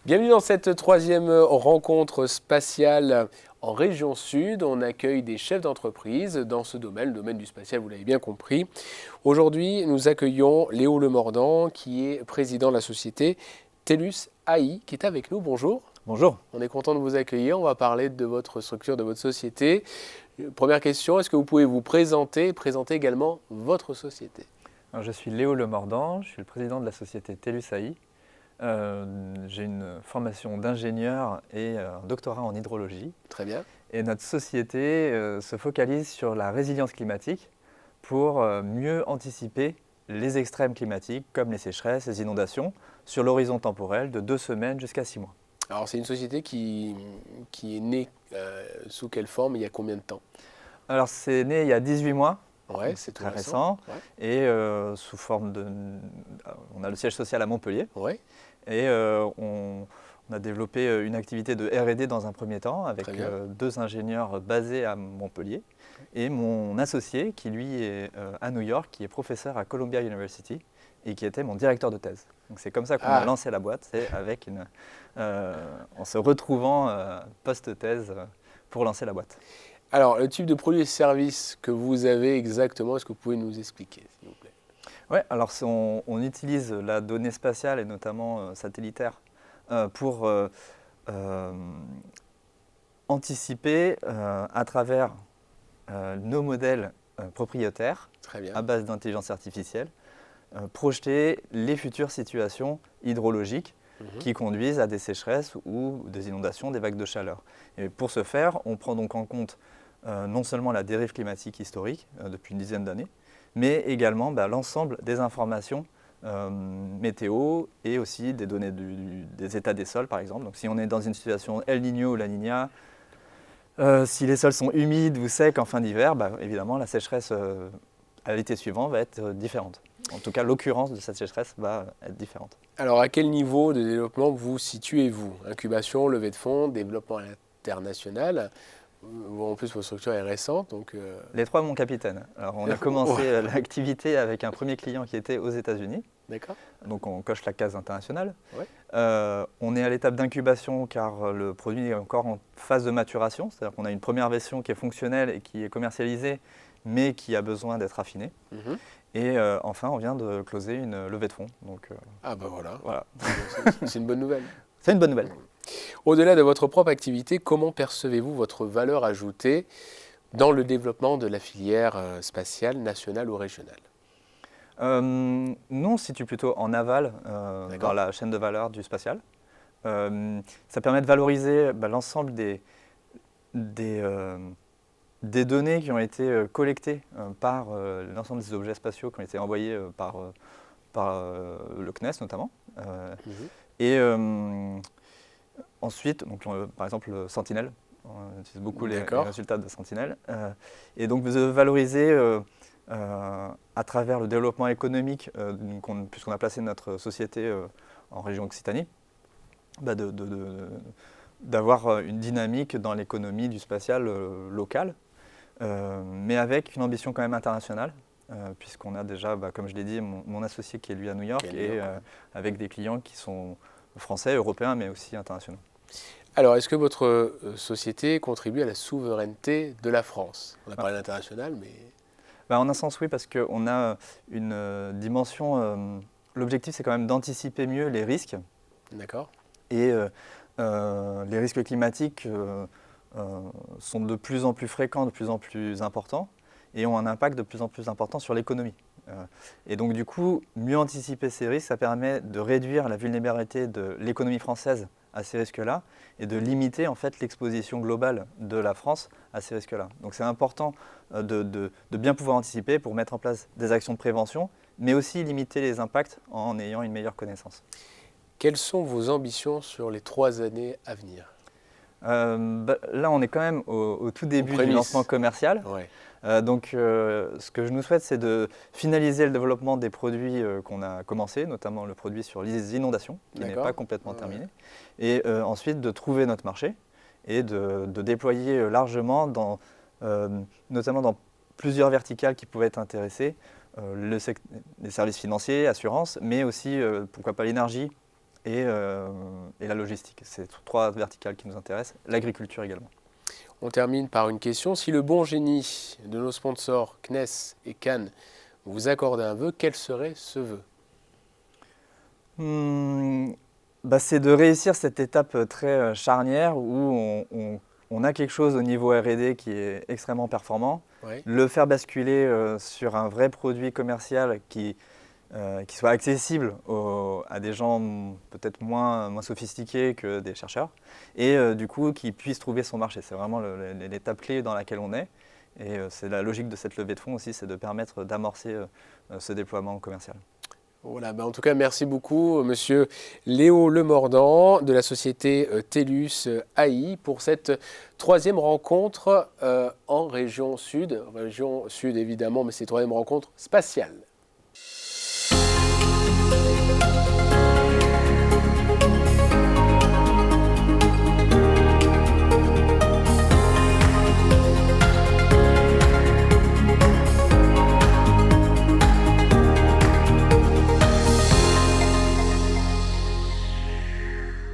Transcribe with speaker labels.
Speaker 1: Bienvenue dans cette troisième rencontre spatiale en région sud. On accueille des chefs d'entreprise dans ce domaine, le domaine du spatial, vous l'avez bien compris. Aujourd'hui, nous accueillons Léo Lemordant, qui est président de la société TELUS AI, qui est avec nous. Bonjour.
Speaker 2: Bonjour.
Speaker 1: On est content de vous accueillir. On va parler de votre structure, de votre société. Première question, est-ce que vous pouvez vous présenter et présenter également votre société?
Speaker 2: Alors, je suis Léo Lemordant, je suis le président de la société TELUS AI. J'ai une formation d'ingénieur et un doctorat en hydrologie.
Speaker 1: Très bien.
Speaker 2: Et notre société se focalise sur la résilience climatique pour mieux anticiper les extrêmes climatiques comme les sécheresses, les inondations, sur l'horizon temporel de 2 semaines jusqu'à 6 mois.
Speaker 1: Alors c'est une société qui est née sous quelle forme, il y a combien de temps?
Speaker 2: Alors c'est né il y a 18 mois.
Speaker 1: Ouais,
Speaker 2: C'est
Speaker 1: tout
Speaker 2: très récent.
Speaker 1: Ouais.
Speaker 2: Et sous forme de... On a le siège social à Montpellier.
Speaker 1: Ouais.
Speaker 2: Et on a développé une activité de R&D dans un premier temps avec 2 ingénieurs basés à Montpellier et mon associé qui lui est à New York, qui est professeur à Columbia University et qui était mon directeur de thèse. Donc c'est comme ça qu'on a lancé la boîte, c'est avec en se retrouvant post-thèse pour lancer la boîte.
Speaker 1: Alors le type de produits et services que vous avez exactement, est-ce que vous pouvez nous expliquer s'il vous plaît?
Speaker 2: Oui, alors on utilise la donnée spatiale et notamment satellitaire pour anticiper à travers nos modèles propriétaires à base d'intelligence artificielle, projeter les futures situations hydrologiques qui conduisent à des sécheresses ou des inondations, des vagues de chaleur. Et pour ce faire, on prend donc en compte non seulement la dérive climatique historique depuis une dizaine d'années, mais également l'ensemble des informations météo et aussi des données des états des sols, par exemple. Donc si on est dans une situation El Niño ou La Niña, si les sols sont humides ou secs en fin d'hiver, évidemment la sécheresse à l'été suivant va être différente. En tout cas, l'occurrence de cette sécheresse va être différente.
Speaker 1: Alors à quel niveau de développement vous situez-vous? Incubation, levée de fonds, développement international? En plus, votre structure est récente. Donc
Speaker 2: Les trois, mon capitaine. Alors, on a commencé l'activité avec un premier client qui était aux États-Unis.
Speaker 1: D'accord.
Speaker 2: Donc, on coche la case internationale.
Speaker 1: Ouais.
Speaker 2: On est à l'étape d'incubation car le produit est encore en phase de maturation. C'est-à-dire qu'on a une première version qui est fonctionnelle et qui est commercialisée, mais qui a besoin d'être affinée. Et enfin, on vient de closer une levée de fonds. Donc,
Speaker 1: voilà. C'est une bonne nouvelle.
Speaker 2: C'est une bonne nouvelle.
Speaker 1: Au-delà de votre propre activité, comment percevez-vous votre valeur ajoutée dans le développement de la filière spatiale nationale ou régionale?
Speaker 2: Nous, on se situe plutôt en aval dans la chaîne de valeur du spatial. Ça permet de valoriser l'ensemble des données qui ont été collectées par l'ensemble des objets spatiaux qui ont été envoyés par le CNES notamment. Et ensuite, donc, par exemple, Sentinel, on utilise beaucoup les résultats de Sentinel. Et donc, de valoriser à travers le développement économique, puisqu'on a placé notre société en région Occitanie, d'avoir une dynamique dans l'économie du spatial local, mais avec une ambition quand même internationale. Puisqu'on a déjà, comme je l'ai dit, mon associé qui est lui à New York, avec des clients qui sont français, européens, mais aussi internationaux.
Speaker 1: Alors, est-ce que votre société contribue à la souveraineté de la France? On a parlé d'international, mais...
Speaker 2: En un sens, oui, parce qu'on a une dimension... L'objectif, c'est quand même d'anticiper mieux les risques.
Speaker 1: D'accord.
Speaker 2: Et les risques climatiques sont de plus en plus fréquents, de plus en plus importants, et ont un impact de plus en plus important sur l'économie. Et donc du coup, mieux anticiper ces risques, ça permet de réduire la vulnérabilité de l'économie française à ces risques-là et de limiter en fait l'exposition globale de la France à ces risques-là. Donc c'est important de bien pouvoir anticiper pour mettre en place des actions de prévention, mais aussi limiter les impacts en ayant une meilleure connaissance.
Speaker 1: Quelles sont vos ambitions sur les 3 années à venir?
Speaker 2: Là, on est quand même au tout début du lancement commercial.
Speaker 1: Ouais.
Speaker 2: Donc, ce que je nous souhaite, c'est de finaliser le développement des produits qu'on a commencé, notamment le produit sur les inondations, qui n'est pas complètement terminé. Et ensuite, de trouver notre marché et de déployer largement, notamment dans plusieurs verticales qui pouvaient être intéressées, les services financiers, assurances, mais aussi, pourquoi pas, l'énergie et la logistique. C'est 3 verticales qui nous intéressent, l'agriculture également.
Speaker 1: On termine par une question. Si le bon génie de nos sponsors CNES et Cannes vous accorde un vœu, quel serait ce vœu?
Speaker 2: C'est de réussir cette étape très charnière où on a quelque chose au niveau R&D qui est extrêmement performant,
Speaker 1: oui.
Speaker 2: Le faire basculer sur un vrai produit commercial qui soit accessible à des gens peut-être moins sophistiqués que des chercheurs et du coup qui puisse trouver son marché. C'est vraiment l'étape clé dans laquelle on est et c'est la logique de cette levée de fonds aussi, c'est de permettre d'amorcer ce déploiement commercial.
Speaker 1: Voilà, en tout cas, merci beaucoup, monsieur Léo Lemordant de la société TELUS AI pour cette 3e rencontre en région sud évidemment, mais c'est 3e rencontre spatiale.